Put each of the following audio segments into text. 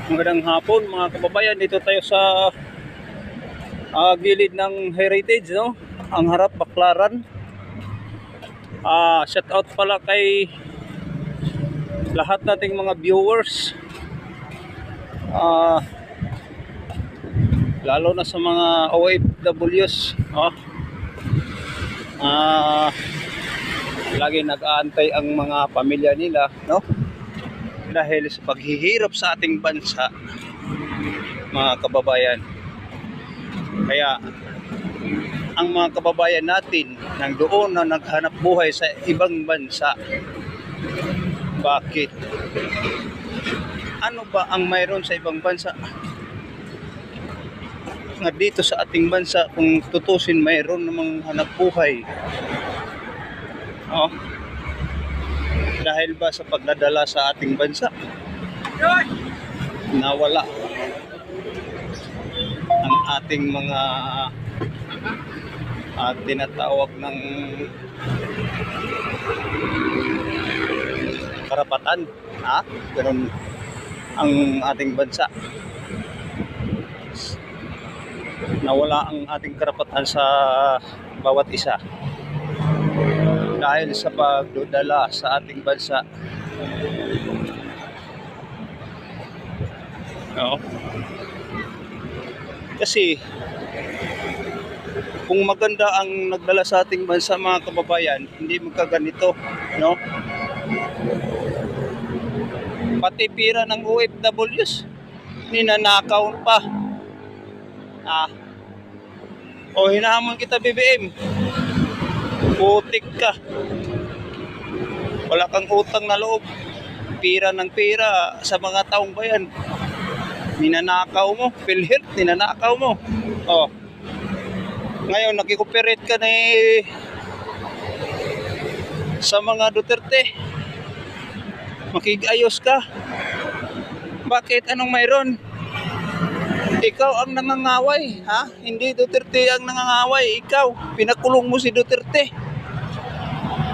Magandang hapon mga kababayan, dito tayo sa gilid ng Heritage, no? Ang harap Baklaran. Shout out pala kay lahat nating mga viewers. Lalo na sa mga OFWs, no? Lagi nag-aantay ang mga pamilya nila, no? Dahil sa paghihirap sa ating bansa, mga kababayan. Kaya ang mga kababayan natin nandoon na naghanap buhay sa ibang bansa. Bakit? Ano ba ang mayroon sa ibang bansa nga dito sa ating bansa? Kung tutusin, mayroon namang hanap buhay. Dahil ba sa pagdadala sa ating bansa, nawala ang ating mga tinatawag ng karapatan, ganun ang ating bansa. Nawala ang ating karapatan sa bawat isa dahil sa pagdadala sa ating bansa. Kasi kung maganda ang nagdala sa ating bansa, mga kababayan, hindi magkaganito, no? Pati pira ng OFWs ninanakaw pa. O hinahamon kita, BBM, putik ka, wala kang utang na loob, pira ng pira sa mga taong bayan, ninanakaw mo. PhilHealth, ninanakaw mo. Ngayon nakikooperate ka na sa mga Duterte, makikayos ka. Bakit? Anong mayroon? Ikaw ang nangangaway, Hindi Duterte ang nangangaway. Ikaw, pinakulong mo si Duterte.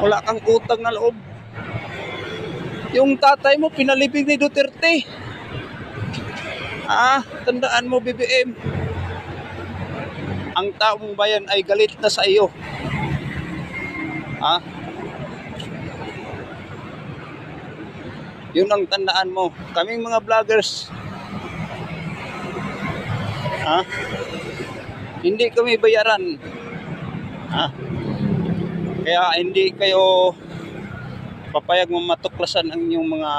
Wala kang utang na loob. Yung tatay mo, pinalibing ni Duterte. Tandaan mo, BBM. Ang taong bayan ay galit na sa iyo. Yun ang tandaan mo. Kaming mga vloggers, hindi kami bayaran. Kaya hindi kayo papayag matuklasan ang inyong mga